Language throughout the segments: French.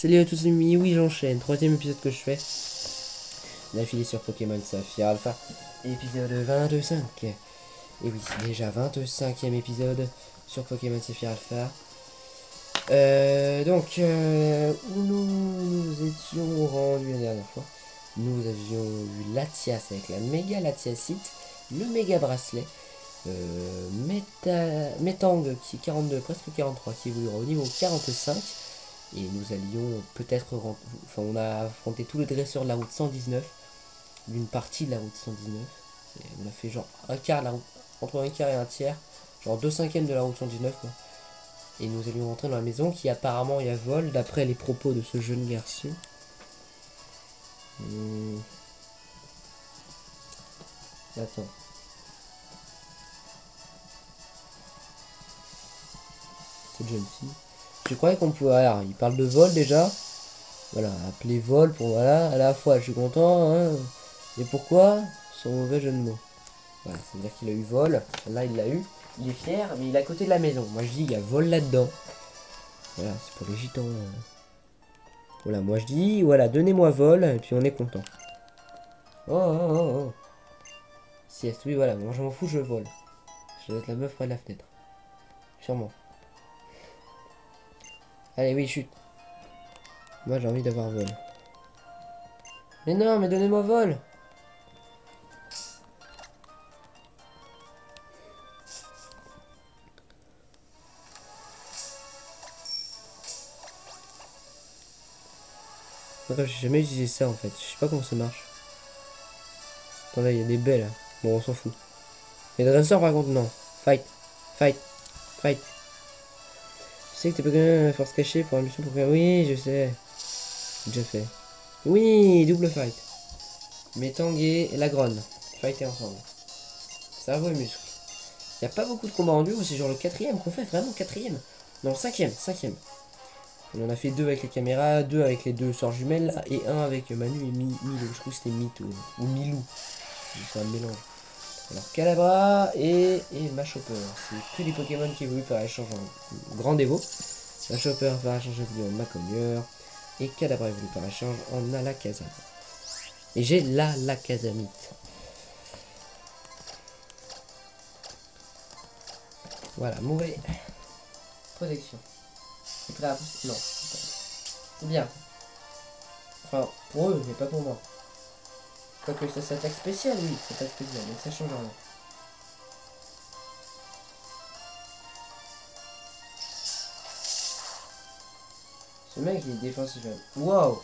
Salut à tous les amis, oui j'enchaîne, troisième épisode que je fais. D'affilée sur Pokémon Saphir Alpha, épisode 25. Et oui, déjà 25e épisode sur Pokémon Saphir Alpha. Où nous étions rendus la dernière fois. Nous avions eu Latias avec la méga Latiasite, le méga bracelet. Metang qui est 42, presque 43, qui évoluera au niveau 45. Et nous allions peut-être... Enfin, on a affronté tous les dresseurs de la route 119. D'une partie de la route 119. On a fait genre un quart de la route... Entre un quart et un tiers. Genre 2/5 de la route 119, quoi. Et nous allions rentrer dans la maison qui apparemment y a vol, d'après les propos de ce jeune garçon. Attends. Cette jeune fille. Je croyais qu'on pouvait... Alors, il parle de vol déjà. Voilà, appeler vol pour... Voilà, à la fois, je suis content. Hein. Et pourquoi? Son mauvais jeu de mots. Voilà, c'est-à-dire qu'il a eu vol. Là, il l'a eu. Il est fier, mais il est à côté de la maison. Moi, je dis, il y a vol là-dedans. Voilà, c'est pour les gitans. Voilà, moi, je dis, voilà, donnez-moi vol, et puis on est content. Oh, oh, oh, oh. Sieste, oui, voilà, moi, je m'en fous, je vole. Je dois être la meuf près de la fenêtre. Sûrement. Allez, oui, chute. Moi, j'ai envie d'avoir vol. Mais non, mais donnez-moi vol. Bref, j'ai jamais utilisé ça, en fait. Je sais pas comment ça marche. Attendez, il y a des baies, là. Bon, on s'en fout. Les dresseurs, par contre, non. Fight. Fight. Fight. Tu sais que t'es pas quand force cachée pour la mission pour faire... Oui, je sais. J'ai déjà fait. Oui, double fight. Metang et la gronne. Fighter ensemble. Cerveau et muscle. Il n'y a pas beaucoup de combats en duo, c'est genre le 4ème qu'on fait, vraiment 4ème. Non, 5ème. On en a fait 2 avec les caméras, 2 avec les 2 sorts jumelles là, et 1 avec Manu et Milo. Je crois que c'était Mito ou Milou. C'est un mélange. Alors Calabra et Machopper. C'est que des Pokémon qui évoluent par échange en Grand Dévo. Machopper par échange évolue en Macogneur. Et Calabra évolue par échange en Alakazam. Et j'ai l'Alakazamite. Voilà, mauvais. Protection. C'est prêt à pousser? Non. C'est bien. Enfin, pour eux, mais pas pour moi. Quoique ça s'attaque spéciale, oui, ça s'attaque spéciale, donc ça change rien. Ce mec, il est défensif. Waouh!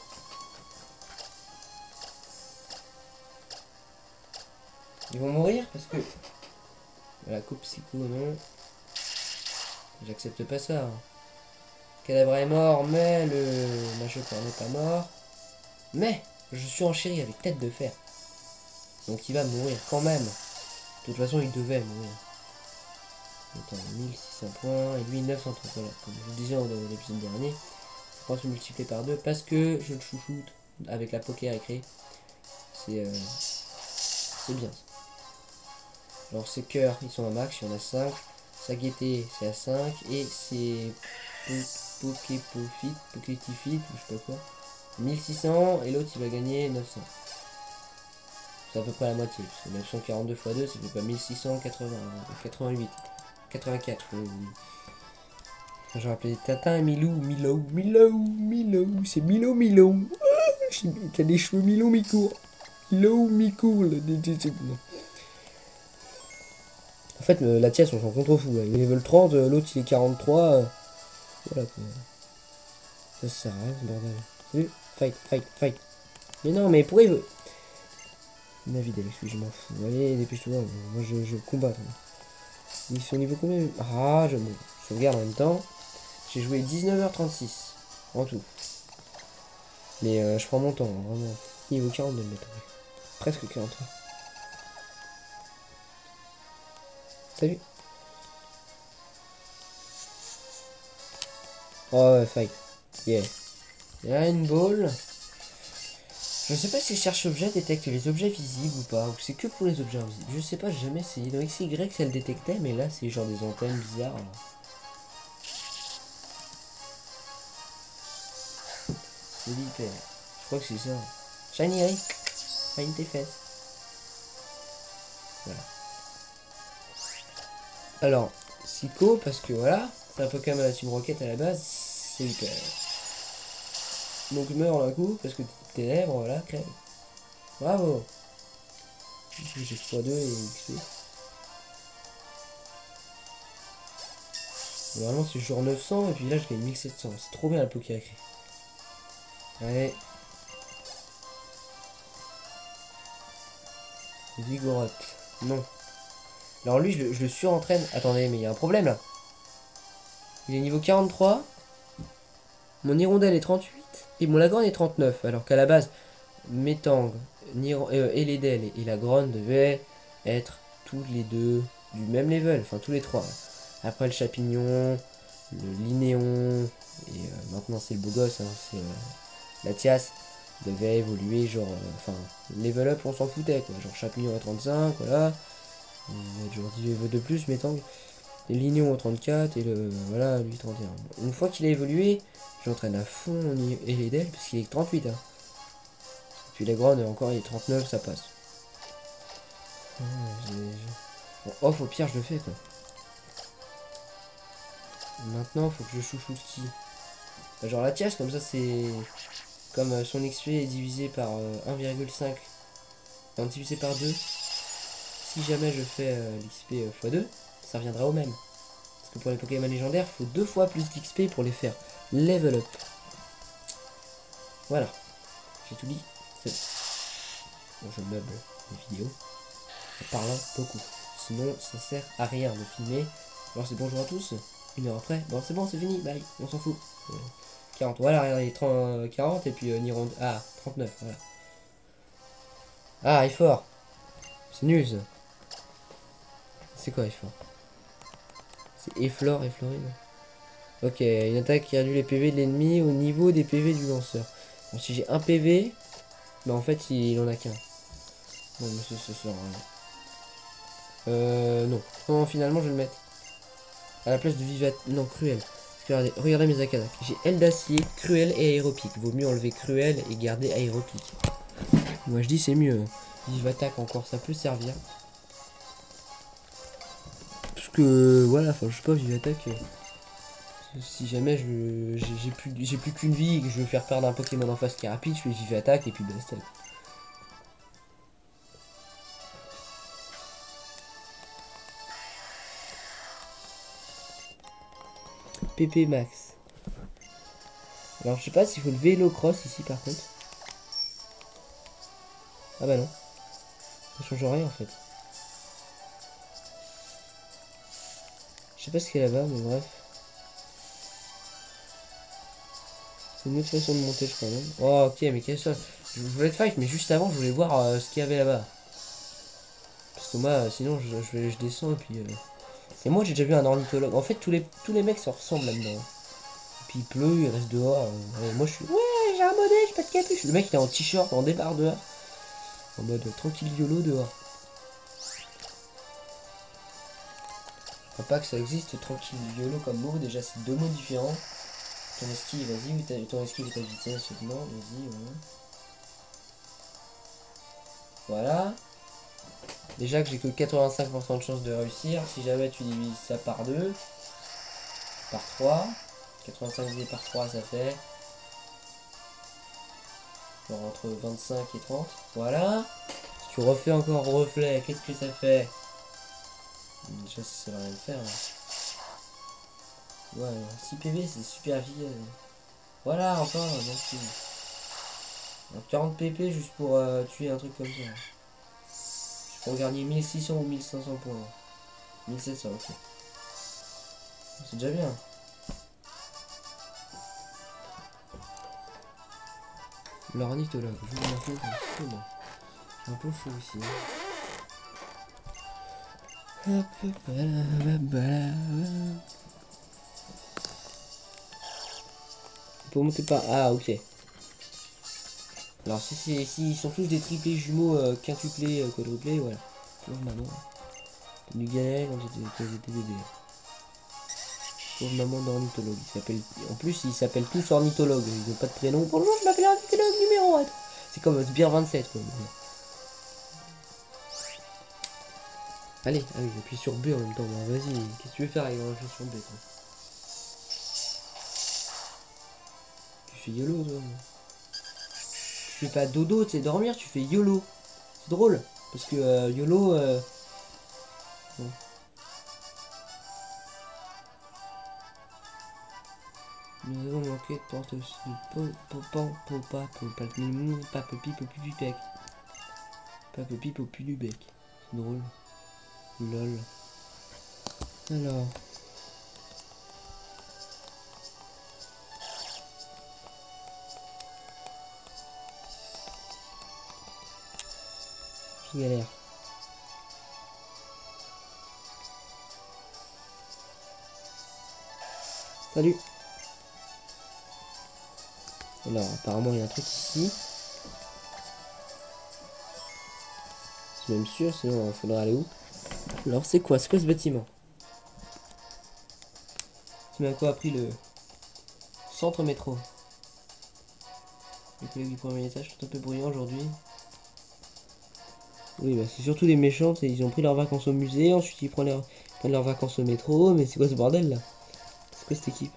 Ils vont mourir parce que... La coupe psycho, non. J'accepte pas ça. Hein. Cadabra est mort, mais le Machopper n'est pas mort. Mais je suis en chérie avec tête de fer. Donc il va mourir quand même. De toute façon, il devait mourir. Attends, 1600 points et lui 900 points. Voilà, comme je vous disais dans l'épisode dernier. Je pense multiplier par 2 parce que je le chouchoute avec la poker écrit. C'est bien. Alors ses cœurs, ils sont à max, il y en a 5. Sa gaieté, c'est à 5. Et ses Pokétifit, ou je sais pas quoi. 1600 et l'autre il va gagner 900. C'est à peu près la moitié. Parce que 942 x 2, ça fait pas 1688. 84. J'aurais appelé Tintin et Milou. C'est Milo. T'as des cheveux Milo mi-court. Mi-court. En fait, la tiesse, on s'en contrefou. Il est level 30, l'autre il est 43. Voilà quoi. Ça sert à rien ce bordel. Salut, fight. Mais non, mais pourquoi il veut. Navid avec lui, je m'en fous. Allez, dépêche-toi. Moi je combat. Ils sont au niveau combien? Ah, je sauvegarde en même temps. J'ai joué 19h36 en tout. Mais je prends mon temps, hein, vraiment. Niveau 42 mètres. Presque 43. Salut. Oh ouais, fight. Yeah. Il y a une balle. Je sais pas si cherche objet détecte les objets visibles ou pas. Ou c'est que pour les objets invisibles. Je sais pas, j'ai jamais essayé. Dans XY ça le détectait, mais là c'est genre des antennes bizarres. C'est hyper. Je crois que c'est ça. Shiny Ray. Shiny tes fesses. Voilà. Alors, Psycho, parce que voilà, c'est un Pokémon à la Team Rocket à la base, c'est hyper. Donc meurs d'un coup, parce que tes lèvres, voilà, crève. Bravo. J'ai x2 et XP. Normalement c'est genre 900 et puis là je gagne 1700. C'est trop bien le Pokécré. Allez. Vigoroth. Non. Alors lui je le surentraîne. Attendez mais il y a un problème là. Il est niveau 43. Mon Hirondelle est 38. Et mon Lagrande est 39. Alors qu'à la base, Metang, Eledel et Lagrande devaient être tous les deux du même level. Enfin tous les trois. Après le Chapignon, le Linéon. Et maintenant c'est le beau gosse. Hein, c'est Latias. Devait évoluer genre. Enfin, level up on s'en foutait quoi. Genre Chapignon à 35. Voilà. Il y a genre 10 level de plus, Metang. Et Lignon au 34 et le voilà lui 31. Une fois qu'il a évolué, j'entraîne à fond Eledel parce qu'il est 38 hein. Et puis la grande encore il est 39, ça passe. Bon, off au pire je le fais quoi. Maintenant faut que je chouchoute qui bah, genre la tiache comme ça c'est comme son XP est divisé par 1,5 enfin, divisé par 2. Si jamais je fais l'XP x2, ça reviendra au même. Parce que pour les Pokémon légendaires, il faut 2 fois plus d'XP pour les faire level up. Voilà, j'ai tout dit. Bon, je meuble les vidéos en parlant beaucoup. Sinon, ça sert à rien de filmer. Alors c'est bonjour à tous. Une heure après, bon c'est bon, c'est fini, bye, on s'en fout. 40, voilà, regardez, 30, 40 et puis Niron... Ah, 39, voilà. Ah, effort. C'est nul ça. C'est quoi effort? C'est efflore, efflorine. Ok, une attaque qui réduit les PV de l'ennemi au niveau des PV du lanceur. Bon, si j'ai un PV, bah en fait il en a qu'un. Bon, mais ça sert à rien. Non. Non, finalement je vais le mettre à la place de Vivat. Non, Cruel. Regardez mes attaques. J'ai aile d'acier, Cruel et aéropique. Vaut mieux enlever Cruel et garder aéropique. Moi je dis c'est mieux. Vivatac encore, ça peut servir. Parce que voilà, enfin je sais pas, Vivatac. Si jamais j'ai plus qu'une vie et que je veux faire perdre un Pokémon en face qui est rapide, je fais Vivatac et puis basta. PP Max. Alors je sais pas s'il faut le vélo cross ici par contre. Ah bah non. Ça change rien en fait. Je sais pas ce qu'il y a là-bas mais bref. C'est une autre façon de monter je crois même. Oh ok mais qu'est-ce que ça? Je voulais être fight mais juste avant je voulais voir ce qu'il y avait là-bas. Parce que moi sinon je descends et puis... Et moi j'ai déjà vu un ornithologue. En fait tous les mecs se ressemblent là-dedans. Puis il pleut, il reste dehors. Et moi je suis... Ouais j'ai un modèle, j'ai pas de capuche. Le mec il est en t-shirt, en débardeur. En mode tranquille YOLO dehors. Je crois pas que ça existe tranquille YOLO comme mot. Déjà c'est deux mots différents. Ton esquive, vas-y, ton esquive et ta vitesse, non, vas-y, voilà. Déjà que j'ai que 85% de chance de réussir. Si jamais tu divises ça par 2, par 3, 85 divisé par 3 ça fait genre entre 25 et 30. Voilà. Si tu refais encore reflet, qu'est-ce que ça fait? Déjà ça va rien faire. Là. Ouais, 6 PV c'est super vite. Voilà, enfin, donc 40 PP juste pour tuer un truc comme ça. Je peux gagner 1600 ou 1500 points. 1700, ok. C'est déjà bien. L'ornithologue, je vous montre un peu chaud ici. On peut monter par... Ah, ok. Alors, si ils sont tous des triplés jumeaux, quintuplés, quadruplés, voilà. Tu vois, maman. Du galère quand j'étais bébé. Pauvre maman d'ornithologue. En plus, ils s'appellent tous ornithologues. Ils n'ont pas de prénom. Bonjour, je m'appelle ornithologue numéro 1. C'est comme Sbire 27 quoi. Allez, ah oui, j'appuie sur B en même temps. Bah, vas-y, qu'est-ce que tu veux faire avec appuyer sur B toi? Tu fais YOLO toi. Tu fais pas dodo, tu sais dormir, tu fais YOLO. C'est drôle. Parce que YOLO. Bon. Nous avons manqué de porte aussi. Pape pipe au pu du bec. C'est drôle. Lol. Alors. Je galère. Salut. Alors, apparemment, il y a un truc ici. C'est même sûr, sinon il faudra aller où? Alors, c'est quoi? C'est quoi ce bâtiment? Timaco a pris le centre métro. Les collègues du premier étage sont un peu bruyants aujourd'hui. Oui, bah c'est surtout les méchants, ils ont pris leurs vacances au musée, ensuite ils prennent leurs vacances au métro, mais c'est quoi ce bordel là? C'est quoi cette équipe?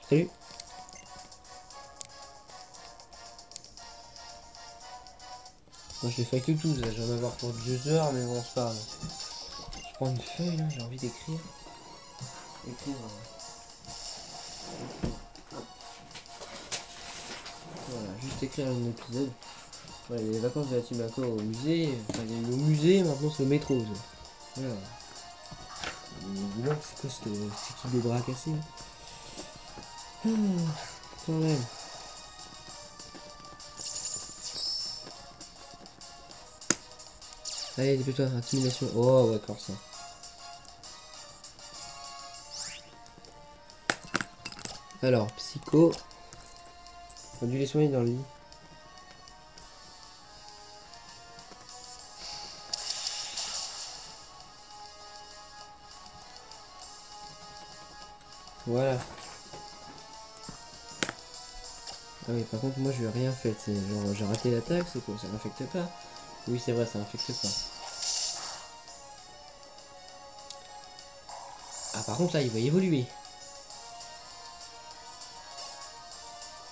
Salut. Moi je les fais que tous, je vais en avoir pour 2 heures, mais bon c'est pas grave. Je prends une feuille là, j'ai envie d'écrire. Écrire. Voilà, juste écrire un épisode. Voilà, il y a les vacances de la Timaco au musée, enfin il y a eu au musée, maintenant c'est au métro. Voilà. C'est quoi cette équipe de bras cassés là? Quand même. Allez, dépêche-toi, intimidation. Oh, ouais, d'accord, ça. Alors, psycho. On a dû les soigner dans le lit. Voilà. Ah oui, par contre, moi, je lui ai rien fait. C'est genre, j'ai raté l'attaque, c'est quoi? Ça n'infecte pas? Oui, c'est vrai, ça n'infecte pas. Ah, par contre, là, il va évoluer.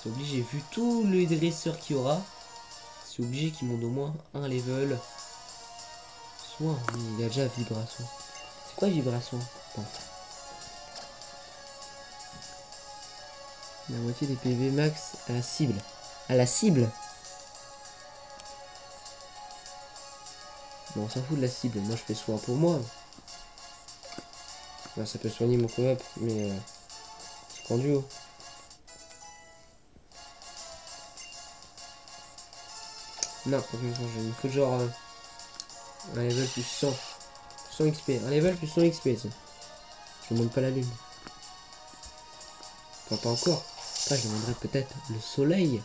C'est obligé, vu tous les dresseurs qu'il y aura, c'est obligé qu'il monte au moins un level. Soit, il a déjà vibration. C'est quoi vibration? Attends. La moitié des PV max à la cible. À la cible? Bon, on s'en fout de la cible. Moi, je fais soin pour moi. Bah, ça peut soigner mon co-op, mais c'est qu'en duo. Non, faut que je change. Il faut genre un level plus 100. 100 XP. Un level plus 100 XP, ça. Je ne demande pas la lune. Enfin, pas encore. Après, je demanderai peut-être le soleil.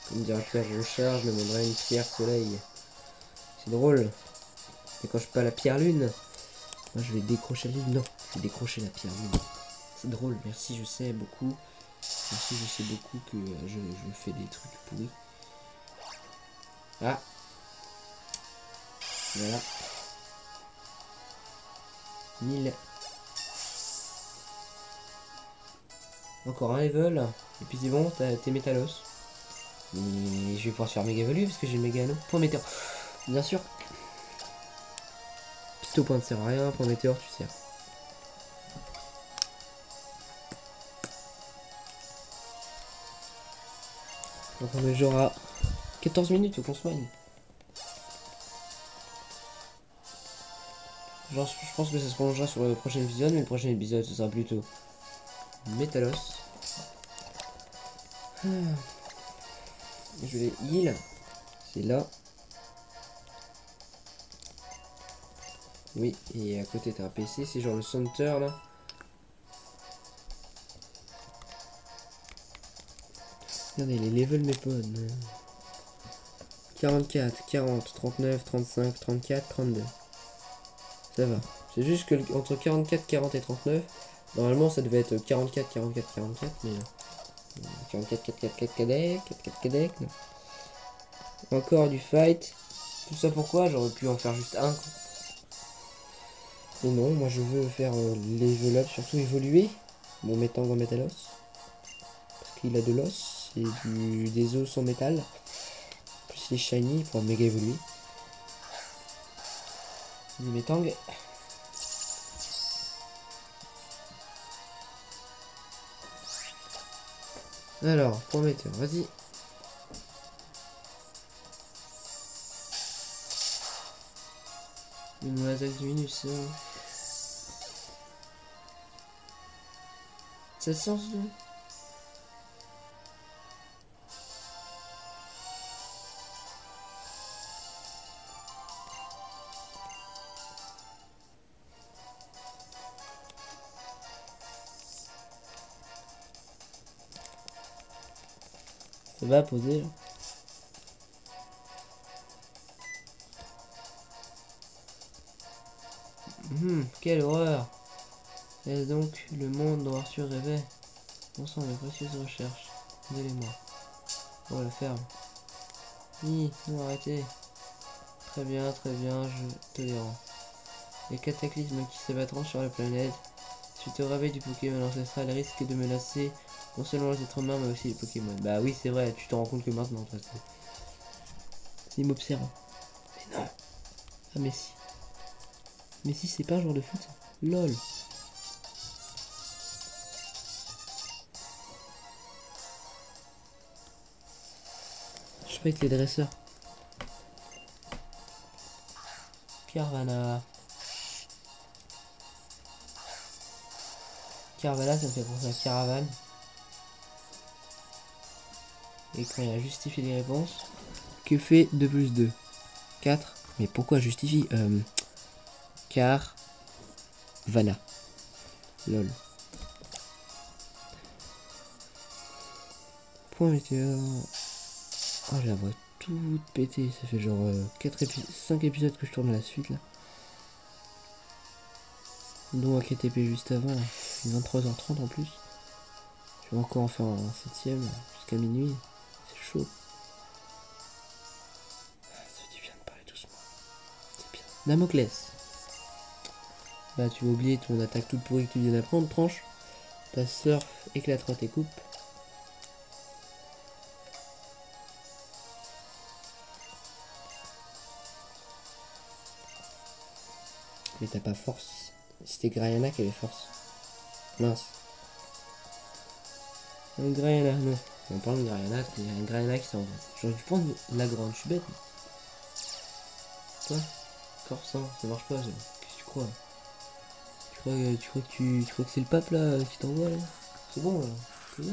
Comme dirait Pierre Rochard, je demanderai une pierre soleil. C'est drôle. Mais quand je pas la pierre lune, moi je vais décrocher la lune. Non, je vais décrocher la pierre lune. C'est drôle, merci, je sais beaucoup. Merci, je sais beaucoup que je fais des trucs pourris. Ah. Voilà. 1000. Encore un level. Et puis c'est bon, t'es métalos. Et je vais pouvoir se faire méga évoluer parce que j'ai le méga anneau. Point météore. Bien sûr. Piste point ne sert à rien. Point météore, tu sers. Donc on est genre à 14 minutes au qu'on se mine. Genre, je pense que ça se prolongera sur le prochain épisode, mais le prochain épisode ce sera plutôt Métalos. Je vais heal. C'est là. Oui, et à côté t'as un PC, c'est genre le center là. Regardez les levels mes potes. 44, 40, 39, 35, 34, 32. Ça va. C'est juste que entre 44, 40 et 39, normalement ça devait être 44, 44, 44, mais 44, 4, 4, 4, cadec, 4, 4, cadec, non. Encore du fight. Tout ça pourquoi? J'aurais pu en faire juste un. Mais non, moi je veux faire level up, surtout évoluer. Mon Metang en métalos. Parce qu'il a de l'os et des os en métal. Plus les shiny, il pourra méga évoluer. Les Metang. Alors, point météo, vas-y. Une attaque diminue, ça. 700, ça va poser. Quelle horreur! Est-ce donc le monde dont Arthur rêvait? Bon sang, mes précieuses recherches. Aidez-moi. Oh, la ferme. Oui, non, arrêtez. Très bien, je te les rends. Les cataclysmes qui s'abattront sur la planète, suite au réveil du Pokémon ancestral, risquent de menacer non seulement les êtres humains, mais aussi les Pokémon. Bah oui, c'est vrai, tu t'en rends compte que maintenant, toi. Il m'observe. Mais non. Ah, mais si. Mais si, c'est pas un joueur de foot. LOL. Je peux être les dresseurs. Carvana. Carvala, ça me fait penser à Caravane. Et quand il a justifié les réponses, que fait 2 plus 2? 4. Mais pourquoi justifie Car. Vana. Lol. Point météore. Oh, je la vois toute pétée. Ça fait genre 5 épisodes que je tourne à la suite là. Dont un KTP juste avant. 23h30 en plus. Je vais encore en faire un 7ème jusqu'à minuit. C'est chaud. Ça fait du bien de parler doucement. C'est bien. Damoclès. Bah tu vas oublier ton attaque toute pourrie que tu viens d'apprendre, tranche. Ta surf éclatera tes coupes. Mais t'as pas force. C'était Grayana qui avait force. Mince. Un Grayana, non. On parle de Grayana, c'est un Grayana qui s'envole. J'aurais dû prendre la grande, je suis bête. Quoi? Corsan, ça marche pas, ça. Qu'est-ce que tu crois? Tu crois que c'est le pape là qui t'envoie là? C'est bon là. C'est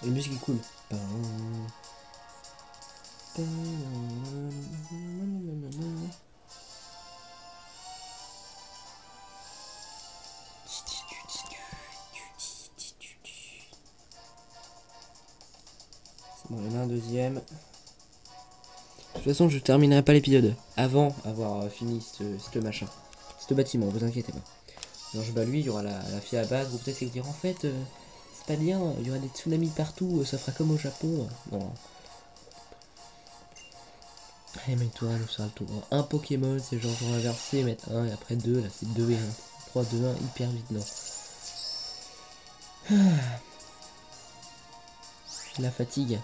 la musique est cool. C'est bon, il y en a un deuxième. De toute façon, je terminerai pas l'épisode avant avoir fini ce machin. Ce bâtiment, vous inquiétez pas. Alors je bats lui, il y aura la fille à battre, ou peut-être qu'il dire en fait, c'est pas bien, il y aura des tsunamis partout, ça fera comme au Japon. Non. Allez, mets-toi, nous sera le tour. Un Pokémon, c'est genre inversé, mettre 1 et après 2, là c'est 2 et 1. 3, 2, 1, hyper vite, non. La fatigue.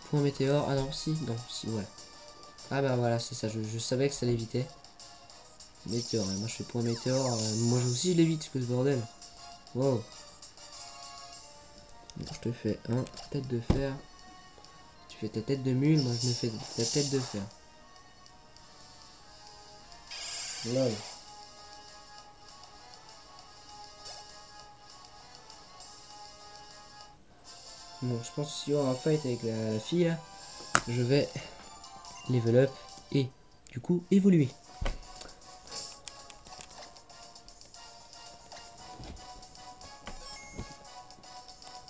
Point météore, ah non, si, voilà. Ah bah voilà, c'est ça, je savais que ça l'évitait. Météore, moi je fais point météore, moi aussi je l'évite, ce bordel. Wow. Bon, je te fais un tête de fer. Tu fais ta tête de mule, moi je me fais ta tête de fer. Lol. Bon, je pense que si on a un fight avec la fille là, je vais level up et du coup évoluer.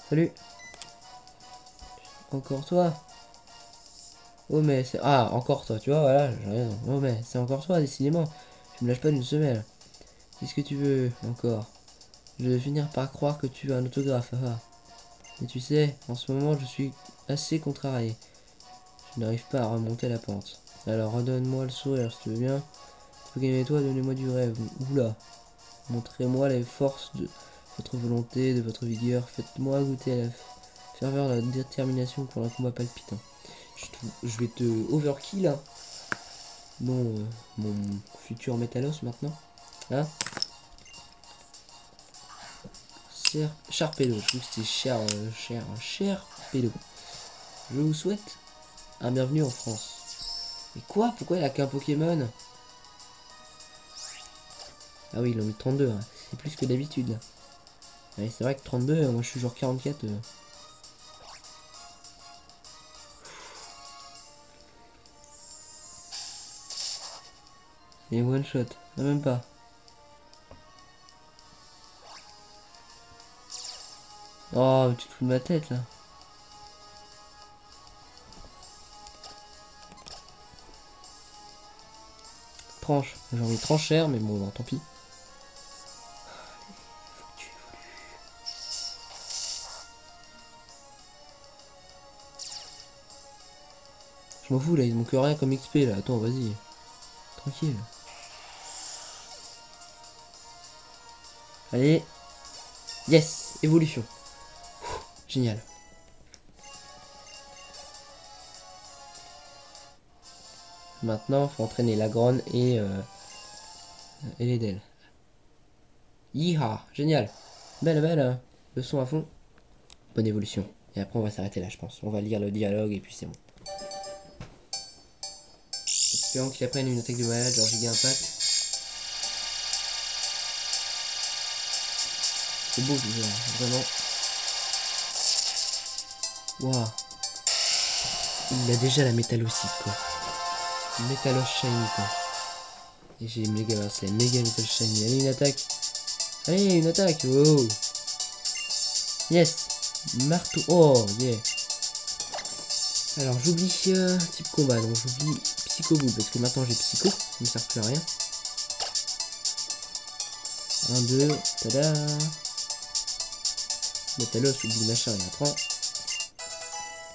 Salut. Encore toi. Oh mais c'est... Ah, encore toi, tu vois, voilà, j'ai rien. Oh mais c'est encore toi, décidément. Tu me lâches pas d'une semelle. Qu'est-ce que tu veux, encore? Je vais finir par croire que tu as un autographe, ah. Mais tu sais, en ce moment, je suis assez contrarié. Je n'arrive pas à remonter la pente. Alors redonne-moi le sourire, si tu veux bien. Pokémon-toi, donnez-moi du rêve. Oula. Montrez-moi les forces de votre volonté, de votre vigueur. Faites-moi goûter à la ferveur, la détermination pour un combat palpitant. Je vais te overkill, hein. Mon futur Métalos maintenant. Hein? Charpedo, je trouve que c'était Charpedo. Je vous souhaite un bienvenue en France. Et quoi? Pourquoi il a qu'un Pokémon? Ah oui, ils l'ont mis 32, hein. C'est plus que d'habitude. Ouais, c'est vrai que 32, moi je suis genre 44. Et one shot, ah, même pas. Oh, tu te fous de ma tête là. Tranche, j'ai envie de trancher, mais bon, tant pis. Faut que tu évolues. Je m'en fous là, il manque rien comme XP là. Attends, vas-y. Tranquille. Allez. Yes, évolution. Génial. Maintenant, faut entraîner la Gronne et les Del. Yeeha, génial. Belle, belle. Hein. Le son à fond. Bonne évolution. Et après, on va s'arrêter là, je pense. On va lire le dialogue et puis c'est bon. Espérons qu'il apprenne une attaque de malade, genre giga impact. C'est beau toujours, vraiment. Waouh. Il a déjà la métallocite quoi. Métallos shiny quoi. Et j'ai méga c'est méga métal shiny. Allez une attaque. Allez une attaque. Oh. Yes. Marteau. Oh yeah. Alors j'oublie type combat. Donc j'oublie Psycho Boule. Parce que maintenant j'ai Psycho. Ça ne me sert plus à rien. 1, 2. Tada. Métallos oublie machin. Il apprend.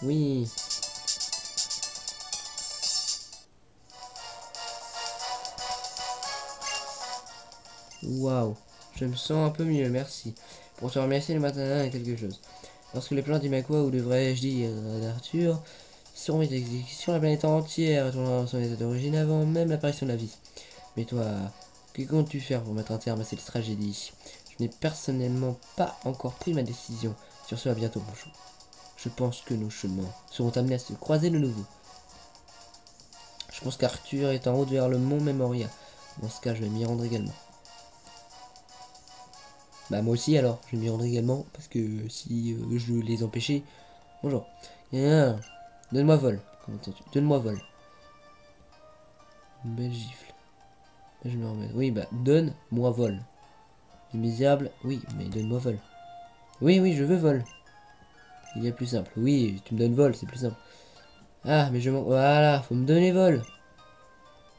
Oui. Waouh. Je me sens un peu mieux. Merci. Pour te remercier le matin et quelque chose. Lorsque les plans d'Imakwa, ou devrais-je dire d'Arthur, seront mis exécution, la planète entière retournera dans son état d'origine avant même l'apparition de la vie. Mais toi, que comptes-tu faire pour mettre un terme à cette tragédie? Je n'ai personnellement pas encore pris ma décision. Sur ce, à bientôt, bonjour. Je pense que nos chemins seront amenés à se croiser de nouveau. Je pense qu'Arthur est en route vers le mont Memoria. Dans ce cas, je vais m'y rendre également. Bah moi aussi alors, je vais m'y rendre également, parce que si je les empêchais... Bonjour. Donne-moi vol. Comment tu donne-moi vol. Une belle gifle. Là, je me remets. Oui, bah donne-moi vol. Les misérables, oui, mais donne-moi vol. Oui, oui, je veux vol. Il est plus simple. Oui, tu me donnes vol, c'est plus simple. Ah, mais je m'en... Voilà, faut me donner vol.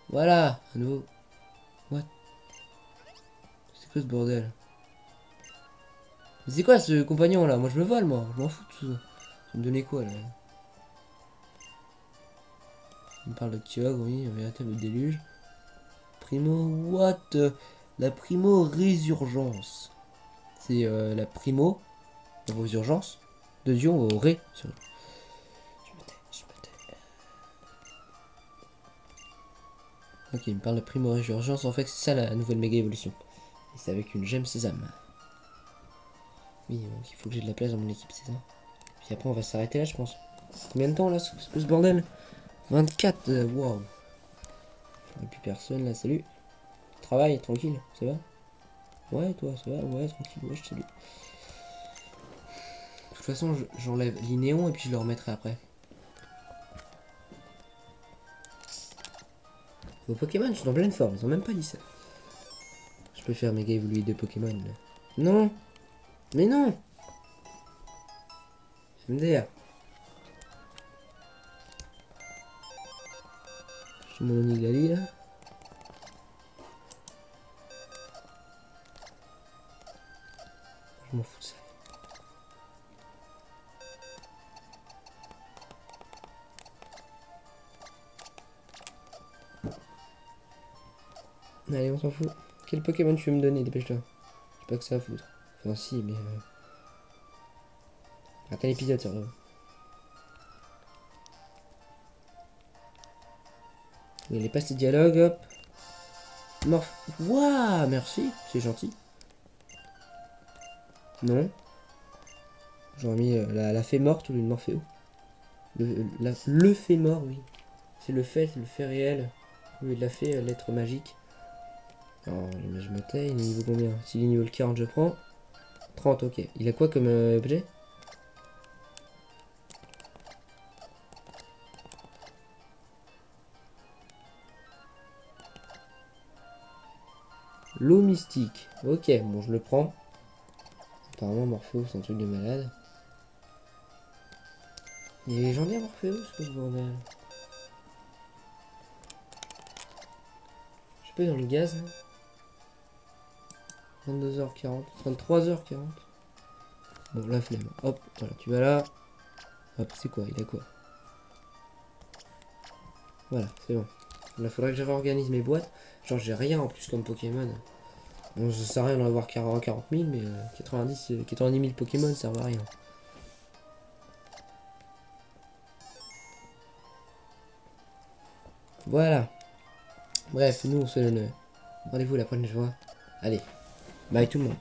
Voilà, à nouveau. What? C'est quoi ce bordel? C'est quoi ce compagnon là? Moi je me vole moi, je m'en fous de tout ça. Tu me donnais quoi là? Il me parle de Kyogre, oui, un véritable déluge. Primo, what? La primo résurgence. C'est la primo résurgence de Dion au ré. Je me tais, je me tais. Ok, il me parle de primo résurgence. En fait, c'est ça la nouvelle méga évolution. Et c'est avec une gemme sésame. Oui, donc il faut que j'ai de la place dans mon équipe, c'est ça. Puis après, on va s'arrêter là, je pense. Combien de temps là, ce bordel? 24, waouh. J'en ai plus personne là, salut. Travail, tranquille, ça va? Ouais, toi, ça va? Ouais, tranquille, ouais, je te salue. De toute façon, j'enlève l'Inéon et puis je le remettrai après. Vos Pokémon sont en pleine forme, ils ont même pas dit ça. Je peux faire méga évoluer de Pokémon là. Non! Mais non! MDR. J'ai mon Oniglali là. Je m'en fous de ça. Allez, on s'en fout. Quel Pokémon tu veux me donner? Dépêche-toi. J'ai pas que ça à foutre. Enfin, si, mais. Attends l'épisode, sérieux. Il est pas ces dialogues, hop. Morph. Waouh, merci, c'est gentil. Non. J'aurais mis la fée morte ou une Morphéo. Le fait mort, oui. C'est le fait réel. Oui, il l'a fait, l'être magique. Alors, je me tais, il est niveau combien? S'il est niveau 40, je prends. 30, ok. Il a quoi comme objet? L'eau mystique. Ok, bon, je le prends. Apparemment, Morpheus, c'est un truc de malade. Il est légendaire, Morpheus, ce bordel. Je peux dans le gaz. 22h40. 23h40. Bon, la flemme. Hop, voilà, tu vas là. Hop, c'est quoi? Il a quoi? Voilà, c'est bon. Là, faudrait que je réorganise mes boîtes. Genre, j'ai rien en plus comme Pokémon. Bon, ça sert à rien d'en avoir 40 000, mais 90 000 Pokémon, ça sert à rien. Voilà. Bref, nous, on se donne rendez-vous la prochaine fois. Allez, bye tout le monde.